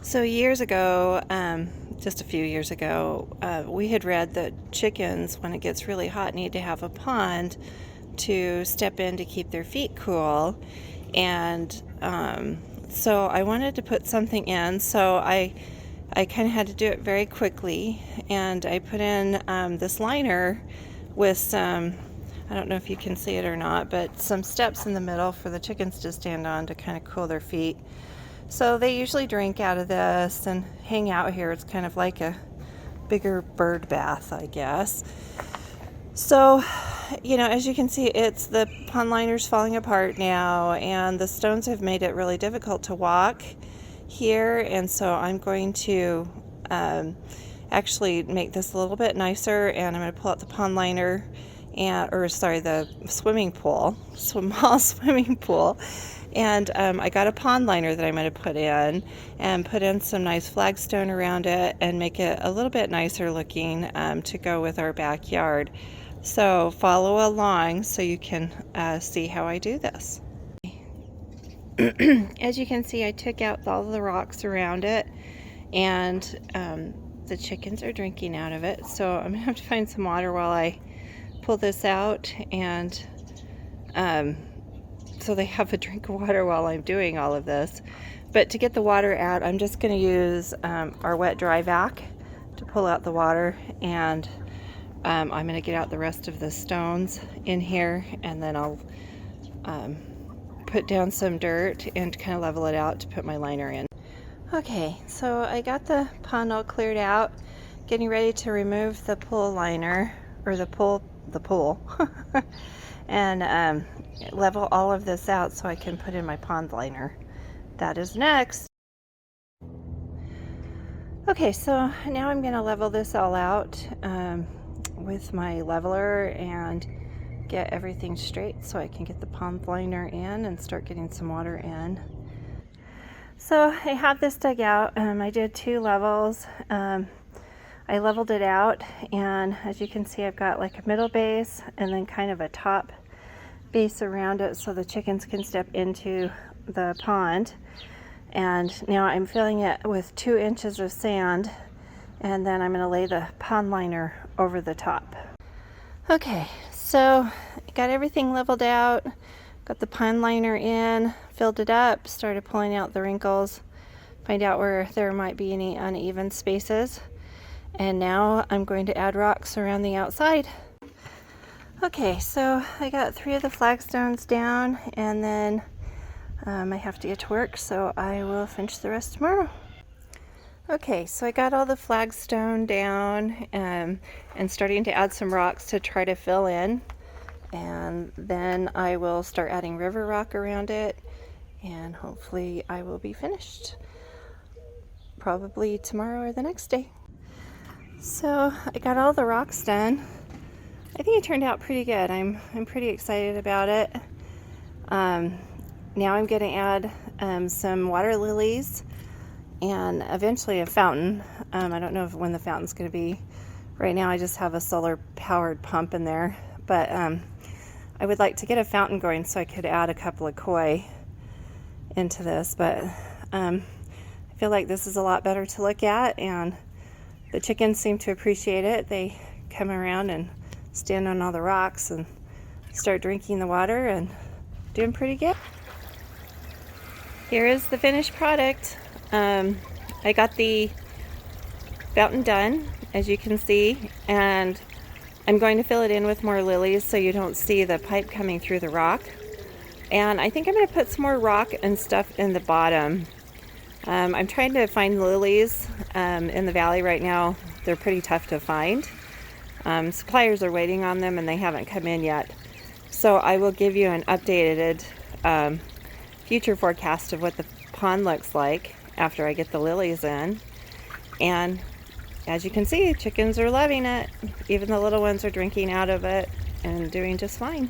So years ago, just a few years ago, we had read that chickens, when it gets really hot, need to have a pond to step in to keep their feet cool. And so I wanted to put something in, so I kind of had to do it very quickly. And I put in this liner with some, I don't know if you can see it or not, but some steps in the middle for the chickens to stand on to kind of cool their feet. So they usually drink out of this and hang out here. It's kind of like a bigger bird bath, I guess. So, as you can see, it's the pond liner's falling apart now, and the stones have made it really difficult to walk here. And so I'm going to actually make this a little bit nicer, and I'm going to pull out the pond liner the small swimming pool. And I got a pond liner that I'm going to put in some nice flagstone around it and make it a little bit nicer looking to go with our backyard. So follow along so you can see how I do this. As you can see, I took out all the rocks around it, and the chickens are drinking out of it. So I'm going to have to find some water while I pull this out, and so they have a drink of water while I'm doing all of this. But to get the water out, I'm just going to use our wet dry vac to pull out the water, and I'm going to get out the rest of the stones in here, and then I'll put down some dirt and kind of level it out to put my liner in. Okay, so I got the pond all cleared out, getting ready to remove the pool liner, or the pool and level all of this out so I can put in my pond liner. That is next. Okay, so now I'm going to level this all out with my leveler and get everything straight so I can get the pond liner in and start getting some water in. So I have this dug out. I did 2 levels. I leveled it out, and as you can see, I've got like a middle base and then kind of a top base around it so the chickens can step into the pond. And now I'm filling it with 2 inches of sand, and then I'm going to lay the pond liner over the top. Okay, so I got everything leveled out, got the pond liner in, filled it up, started pulling out the wrinkles, find out where there might be any uneven spaces. And now I'm going to add rocks around the outside. Okay, so I got 3 of the flagstones down, and then I have to get to work, so I will finish the rest tomorrow. Okay, so I got all the flagstone down and starting to add some rocks to try to fill in. And then I will start adding river rock around it, and hopefully I will be finished probably tomorrow or the next day. So I got all the rocks done. I think it turned out pretty good. I'm pretty excited about it. Now I'm going to add some water lilies and eventually a fountain. I don't know when the fountain's going to be. Right now I just have a solar powered pump in there, but I would like to get a fountain going so I could add a couple of koi into this. But I feel like this is a lot better to look at, and the chickens seem to appreciate it. They come around and stand on all the rocks and start drinking the water and doing pretty good. Here is the finished product. I got the fountain done, as you can see, and I'm going to fill it in with more lilies so you don't see the pipe coming through the rock. And I think I'm going to put some more rock and stuff in the bottom. I'm trying to find lilies in the valley right now. They're pretty tough to find. Suppliers are waiting on them and they haven't come in yet. So I will give you an updated future forecast of what the pond looks like after I get the lilies in. And as you can see, chickens are loving it. Even the little ones are drinking out of it and doing just fine.